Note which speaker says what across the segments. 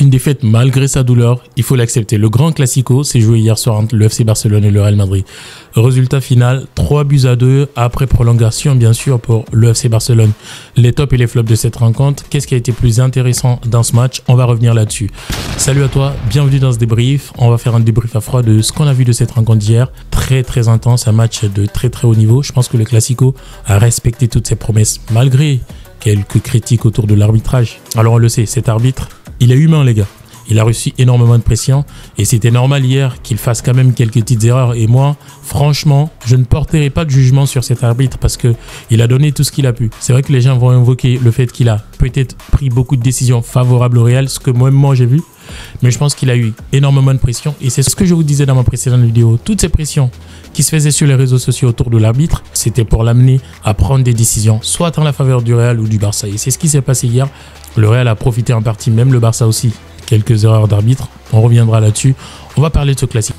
Speaker 1: Une défaite malgré sa douleur, il faut l'accepter. Le grand classico s'est joué hier soir entre le FC Barcelone et le Real Madrid. Résultat final, 3-2 après prolongation bien sûr pour le FC Barcelone. Les tops et les flops de cette rencontre, qu'est-ce qui a été plus intéressant dans ce match? On va revenir là-dessus. Salut à toi, bienvenue dans ce débrief. On va faire un débrief à froid de ce qu'on a vu de cette rencontre d'hier. Très intense, un match de très haut niveau. Je pense que le classico a respecté toutes ses promesses malgré quelques critiques autour de l'arbitrage. Alors on le sait, cet arbitre, il est humain les gars. Il a reçu énormément de pression et c'était normal hier qu'il fasse quand même quelques petites erreurs. Et moi, franchement, je ne porterai pas de jugement sur cet arbitre parce qu'il a donné tout ce qu'il a pu. C'est vrai que les gens vont invoquer le fait qu'il a peut-être pris beaucoup de décisions favorables au Real, ce que moi j'ai vu. Mais je pense qu'il a eu énormément de pression et c'est ce que je vous disais dans ma précédente vidéo. Toutes ces pressions qui se faisaient sur les réseaux sociaux autour de l'arbitre, c'était pour l'amener à prendre des décisions, soit en la faveur du Real ou du Barça. Et c'est ce qui s'est passé hier. Le Real a profité en partie, même le Barça aussi. Quelques erreurs d'arbitre, on reviendra là-dessus. On va parler de ce classique.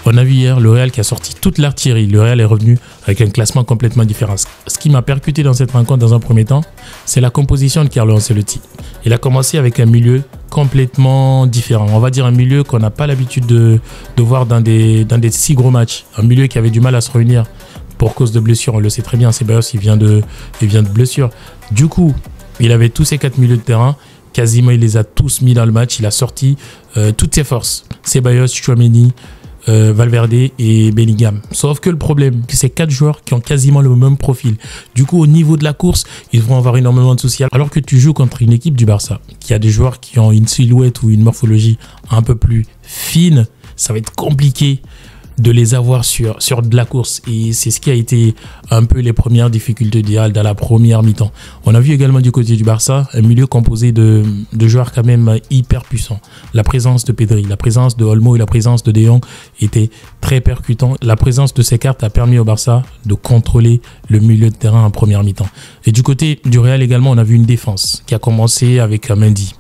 Speaker 1: On a vu hier le Real qui a sorti toute l'artillerie. Le Real est revenu avec un classement complètement différent. Ce qui m'a percuté dans cette rencontre dans un premier temps, c'est la composition de Carlo Ancelotti. Il a commencé avec un milieu complètement différent. On va dire un milieu qu'on n'a pas l'habitude de voir dans des si gros matchs. Un milieu qui avait du mal à se réunir pour cause de blessure. On le sait très bien, Ceballos, il vient de blessure. Du coup, il avait tous ses 4 milieux de terrain. Quasiment, il les a tous mis dans le match. Il a sorti toutes ses forces. Ceballos, Tchouaméni, Valverde et Bellingham. Sauf que le problème, c'est 4 joueurs qui ont quasiment le même profil. Du coup, au niveau de la course, ils vont avoir énormément de soucis. Alors que tu joues contre une équipe du Barça qui a des joueurs qui ont une silhouette ou une morphologie un peu plus fine, ça va être compliqué de les avoir sur de la course. Et c'est ce qui a été un peu les premières difficultés d'Real dans la première mi-temps. On a vu également du côté du Barça un milieu composé de joueurs quand même hyper puissants. La présence de Pedri, la présence de Olmo et la présence de De Jong était très percutant. La présence de ces cartes a permis au Barça de contrôler le milieu de terrain en première mi-temps. Et du côté du Real également, on a vu une défense qui a commencé avec Mendy.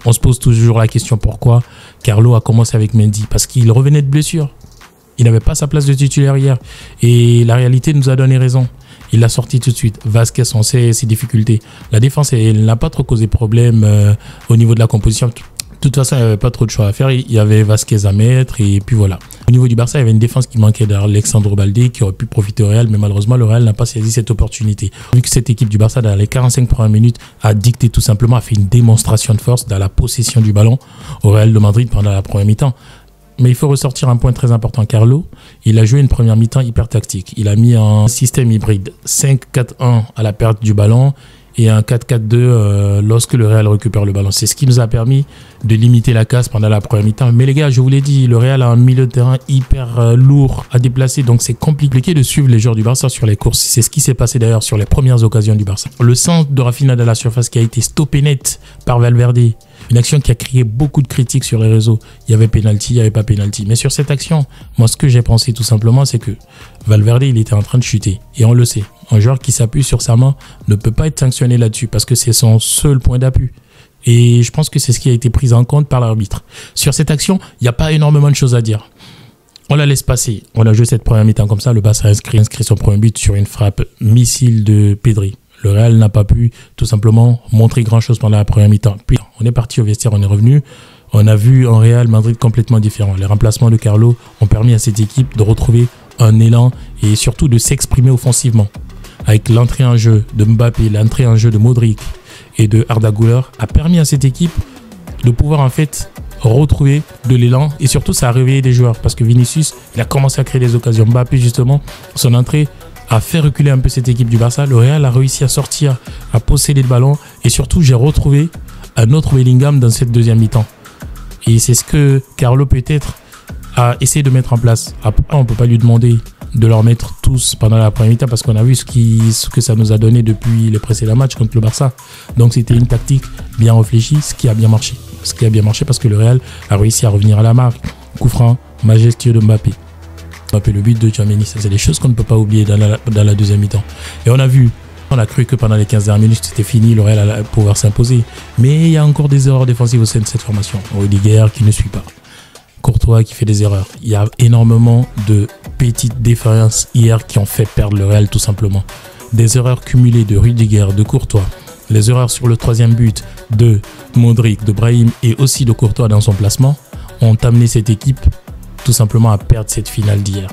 Speaker 1: On se pose toujours la question pourquoi Carlo a commencé avec Mendy. Parce qu'il revenait de blessure. Il n'avait pas sa place de titulaire hier. Et la réalité nous a donné raison. Il l'a sorti tout de suite. Vasquez, on sait ses difficultés. La défense, elle n'a pas trop causé problème au niveau de la composition. De toute façon, il n'y avait pas trop de choix à faire. Il y avait Vasquez à mettre et puis voilà. Au niveau du Barça, il y avait une défense qui manquait d'Alexandre Balde qui aurait pu profiter au Real. Mais malheureusement, le Real n'a pas saisi cette opportunité. Vu que cette équipe du Barça, dans les 45 premières minutes, a dicté tout simplement, a fait une démonstration de force dans la possession du ballon au Real de Madrid pendant la première mi-temps. Mais il faut ressortir un point très important. Carlo, il a joué une première mi-temps hyper tactique. Il a mis un système hybride 5-4-1 à la perte du ballon et un 4-4-2 lorsque le Real récupère le ballon. C'est ce qui nous a permis de limiter la casse pendant la première mi-temps. Mais les gars, je vous l'ai dit, le Real a un milieu de terrain hyper lourd à déplacer. Donc c'est compliqué de suivre les joueurs du Barça sur les courses. C'est ce qui s'est passé d'ailleurs sur les premières occasions du Barça. Le centre de Rafinha dans la surface qui a été stoppé net par Valverde. Une action qui a créé beaucoup de critiques sur les réseaux. Il y avait pénalty, il n'y avait pas pénalty. Mais sur cette action, moi, ce que j'ai pensé tout simplement, c'est que Valverde, il était en train de chuter. Et on le sait. Un joueur qui s'appuie sur sa main ne peut pas être sanctionné là-dessus parce que c'est son seul point d'appui. Et je pense que c'est ce qui a été pris en compte par l'arbitre. Sur cette action, il n'y a pas énormément de choses à dire. On la laisse passer. On a joué cette première mi-temps comme ça. Le Barça a inscrit son premier but sur une frappe missile de Pedri. Le Real n'a pas pu tout simplement montrer grand-chose pendant la première mi-temps. Puis on est parti au vestiaire, on est revenu. On a vu un Real Madrid complètement différent. Les remplacements de Carlo ont permis à cette équipe de retrouver un élan et surtout de s'exprimer offensivement. Avec l'entrée en jeu de Mbappé, l'entrée en jeu de Modric et de Arda Güler a permis à cette équipe de pouvoir en fait retrouver de l'élan et surtout ça a réveillé des joueurs parce que Vinicius, il a commencé à créer des occasions. Mbappé justement, son entrée a fait reculer un peu cette équipe du Barça. Le Real a réussi à sortir, à posséder le ballon. Et surtout, j'ai retrouvé un autre Bellingham dans cette deuxième mi-temps. Et c'est ce que Carlo peut-être a essayé de mettre en place. Après, on ne peut pas lui demander de leur mettre tous pendant la première mi-temps parce qu'on a vu ce que ça nous a donné depuis les précédents matchs contre le Barça. Donc c'était une tactique bien réfléchie, ce qui a bien marché. Ce qui a bien marché parce que le Real a réussi à revenir à la marque. Coup franc majestueux de Mbappé. Le but de Tchouaméni, c'est des choses qu'on ne peut pas oublier dans la deuxième mi-temps. Et on a cru que pendant les 15 dernières minutes, c'était fini, le Real allait pouvoir s'imposer. Mais il y a encore des erreurs défensives au sein de cette formation. Rudiger qui ne suit pas. Courtois qui fait des erreurs. Il y a énormément de petites défaillances hier qui ont fait perdre le Real tout simplement. Des erreurs cumulées de Rudiger, de Courtois les erreurs sur le troisième but de Modric, de Brahim et aussi de Courtois dans son placement ont amené cette équipe tout simplement à perdre cette finale d'hier.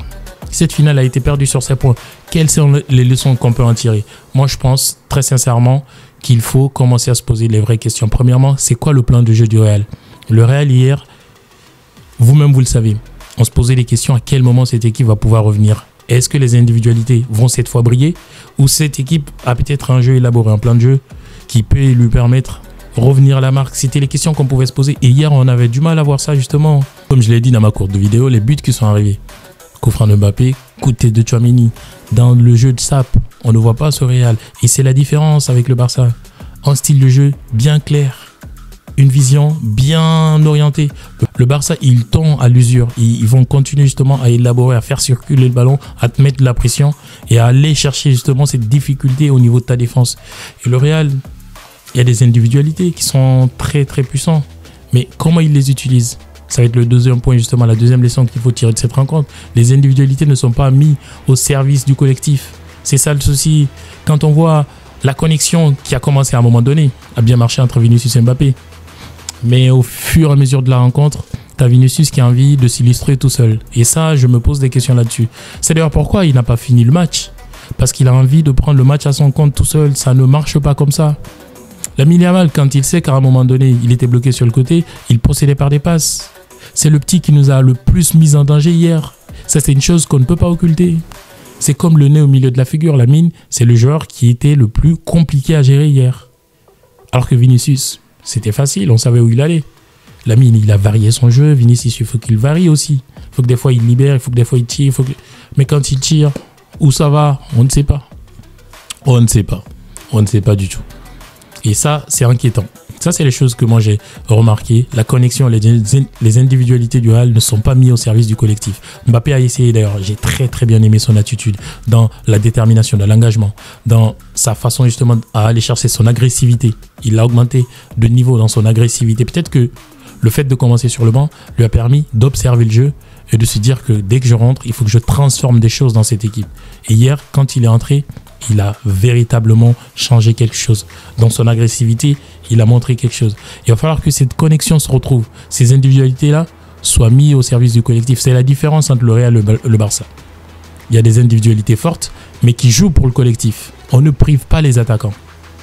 Speaker 1: Cette finale a été perdue sur ces points. Quelles sont les leçons qu'on peut en tirer? Moi, je pense très sincèrement qu'il faut commencer à se poser les vraies questions. Premièrement, c'est quoi le plan de jeu du Real? Le Real hier, vous-même vous le savez, on se posait les questions à quel moment cette équipe va pouvoir revenir. Est-ce que les individualités vont cette fois briller ou cette équipe a peut-être un jeu élaboré, un plan de jeu qui peut lui permettre de revenir à la marque? C'était les questions qu'on pouvait se poser. Et hier, on avait du mal à voir ça justement. Comme je l'ai dit dans ma courte vidéo, les buts qui sont arrivés. Coup franc de Mbappé, coup de tête de Tchouaméni. Dans le jeu de Sap, on ne voit pas ce Real. Et c'est la différence avec le Barça. Un style de jeu bien clair. Une vision bien orientée. Le Barça, il tend à l'usure. Ils vont continuer justement à élaborer, à faire circuler le ballon, à te mettre de la pression et à aller chercher justement cette difficulté au niveau de ta défense. Et le Real, il y a des individualités qui sont très très puissantes. Mais comment ils les utilisent? Ça va être le deuxième point justement, la deuxième leçon qu'il faut tirer de cette rencontre. Les individualités ne sont pas mises au service du collectif. C'est ça le souci. Quand on voit la connexion qui a commencé à un moment donné, a bien marché entre Vinicius et Mbappé. Mais au fur et à mesure de la rencontre, tu as Vinicius qui a envie de s'illustrer tout seul. Et ça, je me pose des questions là-dessus. C'est d'ailleurs pourquoi il n'a pas fini le match. Parce qu'il a envie de prendre le match à son compte tout seul. Ça ne marche pas comme ça. Lamine Yamal, quand il sait qu'à un moment donné, il était bloqué sur le côté, il procédait par des passes. C'est le petit qui nous a le plus mis en danger hier. Ça, c'est une chose qu'on ne peut pas occulter. C'est comme le nez au milieu de la figure. Lamine, c'est le joueur qui était le plus compliqué à gérer hier. Alors que Vinicius, c'était facile, on savait où il allait. Lamine, il a varié son jeu. Vinicius, il faut qu'il varie aussi. Il faut que des fois il libère, il faut que des fois il tire. Mais quand il tire, où ça va? On ne sait pas. On ne sait pas. On ne sait pas du tout. Et ça, c'est inquiétant. Ça, c'est les choses que moi j'ai remarquées. La connexion, les individualités du Real ne sont pas mises au service du collectif. Mbappé a essayé d'ailleurs. J'ai très très bien aimé son attitude dans la détermination, dans l'engagement, dans sa façon justement à aller chercher son agressivité. Il a augmenté de niveau dans son agressivité. Peut-être que le fait de commencer sur le banc lui a permis d'observer le jeu et de se dire que dès que je rentre, il faut que je transforme des choses dans cette équipe. Et hier, quand il est entré, il a véritablement changé quelque chose. Dans son agressivité, il a montré quelque chose. Il va falloir que cette connexion se retrouve. Ces individualités-là soient mises au service du collectif. C'est la différence entre le Real et le Barça. Il y a des individualités fortes, mais qui jouent pour le collectif. On ne prive pas les attaquants.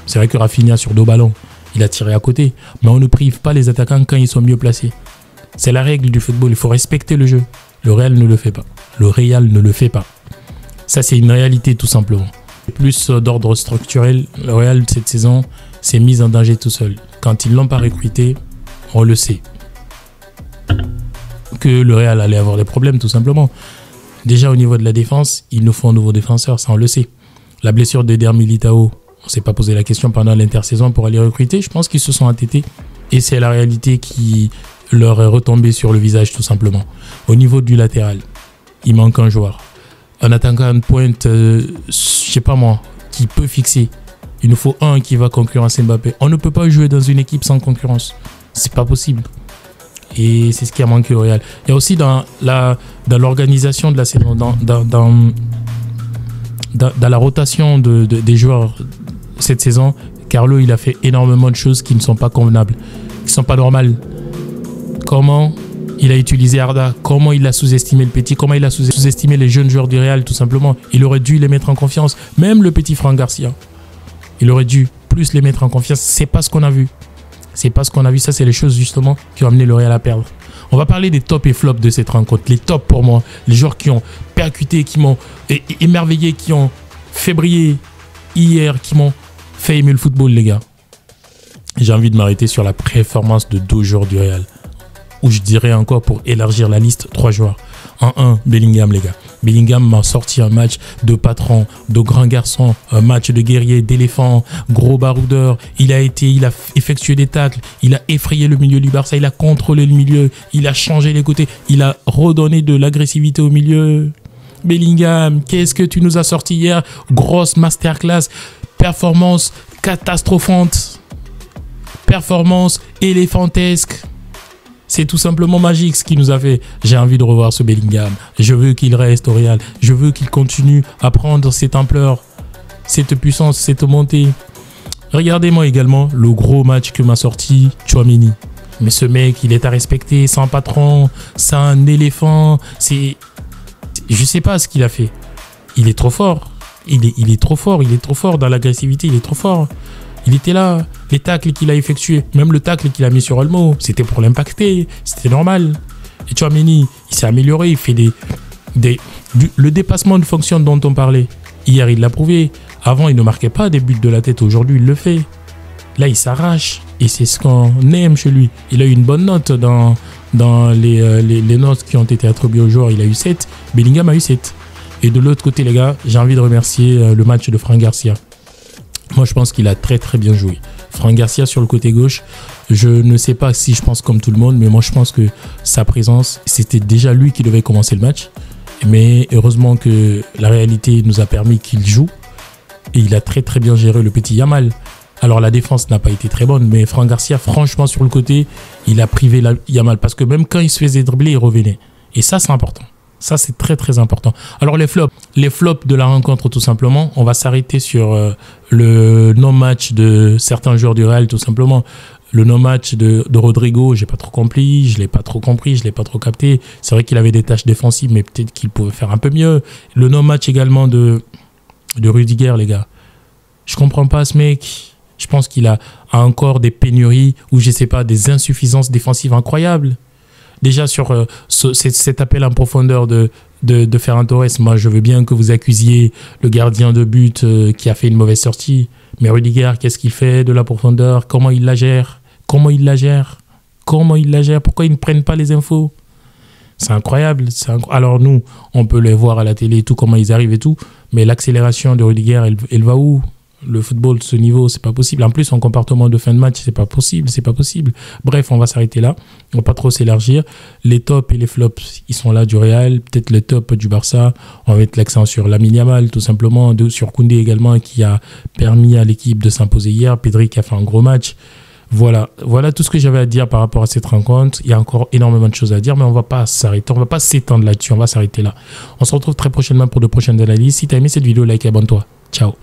Speaker 1: C'est vrai que Rafinha, sur 2 ballons, il a tiré à côté. Mais on ne prive pas les attaquants quand ils sont mieux placés. C'est la règle du football. Il faut respecter le jeu. Le Real ne le fait pas. Le Real ne le fait pas. Ça, c'est une réalité tout simplement. Plus d'ordre structurel, le Real cette saison s'est mis en danger tout seul. Quand ils ne l'ont pas recruté, on le sait. Que le Real allait avoir des problèmes tout simplement. Déjà au niveau de la défense, il nous faut un nouveau défenseur, ça on le sait. La blessure d'Eder Militao, on ne s'est pas posé la question pendant l'intersaison pour aller recruter. Je pense qu'ils se sont entêtés et c'est la réalité qui leur est retombée sur le visage tout simplement. Au niveau du latéral, il manque un joueur. Un attaquant de pointe, je sais pas moi, qui peut fixer. Il nous faut un qui va concurrencer Mbappé. On ne peut pas jouer dans une équipe sans concurrence. C'est pas possible. Et c'est ce qui a manqué au Real. Il y a aussi dans l'organisation de la saison, dans la rotation des joueurs cette saison, Carlo, il a fait énormément de choses qui ne sont pas convenables, qui ne sont pas normales. Comment il a utilisé Arda, comment il a sous-estimé le petit, comment il a sous-estimé les jeunes joueurs du Real, tout simplement. Il aurait dû les mettre en confiance. Même le petit Fran Garcia, il aurait dû plus les mettre en confiance. C'est pas ce qu'on a vu. C'est pas ce qu'on a vu. Ça, c'est les choses justement qui ont amené le Real à perdre. On va parler des tops et flops de cette rencontre. Les tops pour moi, les joueurs qui ont percuté, qui m'ont émerveillé, qui ont fait briller hier, qui m'ont fait aimer le football, les gars. J'ai envie de m'arrêter sur la performance de 2 joueurs du Real. Ou je dirais encore pour élargir la liste, 3 joueurs. En 1, Bellingham, les gars. Bellingham m'a sorti un match de patron, de grand garçon, un match de guerrier, d'éléphant, gros baroudeur. Il a effectué des tacles, il a effrayé le milieu du Barça, il a contrôlé le milieu, il a changé les côtés, il a redonné de l'agressivité au milieu. Bellingham, qu'est-ce que tu nous as sorti hier? Grosse masterclass, performance catastrophante, performance éléphantesque. C'est tout simplement magique ce qu'il nous a fait. J'ai envie de revoir ce Bellingham. Je veux qu'il reste au Real. Je veux qu'il continue à prendre cette ampleur, cette puissance, cette montée. Regardez-moi également le gros match que m'a sorti Tchouaméni. Mais ce mec, il est à respecter, c'est un patron, c'est un éléphant, je sais pas ce qu'il a fait. Il est trop fort. Il est trop fort, il est trop fort dans l'agressivité, il est trop fort. Il était là, les tacles qu'il a effectués, même le tacle qu'il a mis sur Olmo, c'était pour l'impacter, c'était normal. Et Tchouaméni, il s'est amélioré, il fait le dépassement de fonction dont on parlait. Hier, il l'a prouvé. Avant, il ne marquait pas des buts de la tête, aujourd'hui, il le fait. Là, il s'arrache et c'est ce qu'on aime chez lui. Il a eu une bonne note dans les notes qui ont été attribuées aux joueurs. Il a eu 7, Bellingham a eu 7. Et de l'autre côté, les gars, j'ai envie de remercier le match de Fran Garcia. Moi, je pense qu'il a très très bien joué. Fran Garcia sur le côté gauche, je ne sais pas si je pense comme tout le monde, mais moi je pense que sa présence, c'était déjà lui qui devait commencer le match. Mais heureusement que la réalité nous a permis qu'il joue. Et il a très très bien géré le petit Yamal. Alors la défense n'a pas été très bonne, mais Fran Garcia, franchement sur le côté, il a privé Yamal. Parce que même quand il se faisait dribbler, il revenait. Et ça, c'est important. Ça, c'est très, très important. Alors, les flops de la rencontre, tout simplement, on va s'arrêter sur le non-match de certains joueurs du Real, tout simplement. Le non-match de Rodrigo, j'ai pas trop compris, je l'ai pas trop compris, je l'ai pas trop capté. C'est vrai qu'il avait des tâches défensives, mais peut-être qu'il pouvait faire un peu mieux. Le non-match également de Rudiger, les gars. Je comprends pas ce mec. Je pense qu'il a encore des pénuries ou, je sais pas, des insuffisances défensives incroyables. Déjà sur cet appel en profondeur de Ferran Torres, moi je veux bien que vous accusiez le gardien de but qui a fait une mauvaise sortie. Mais Rudiger, qu'est-ce qu'il fait de la profondeur? Comment il la gère? Pourquoi ils ne prennent pas les infos? C'est incroyable. Alors nous, on peut les voir à la télé et tout, comment ils arrivent et tout. Mais l'accélération de Rudiger, elle va où? Le football de ce niveau, c'est pas possible. En plus, son comportement de fin de match, c'est pas possible. Bref, on va s'arrêter là. On va pas trop s'élargir. Les tops et les flops, ils sont là du Real. Peut-être les tops du Barça. On va mettre l'accent sur Lamine Yamal, tout simplement. Sur Koundé également, qui a permis à l'équipe de s'imposer hier. Pedri qui a fait un gros match. Voilà tout ce que j'avais à dire par rapport à cette rencontre. Il y a encore énormément de choses à dire, mais on va pas s'arrêter. On va pas s'étendre là-dessus. On va s'arrêter là. On se retrouve très prochainement pour de prochaines analyses. Si tu as aimé cette vidéo, like et abonne-toi. Ciao.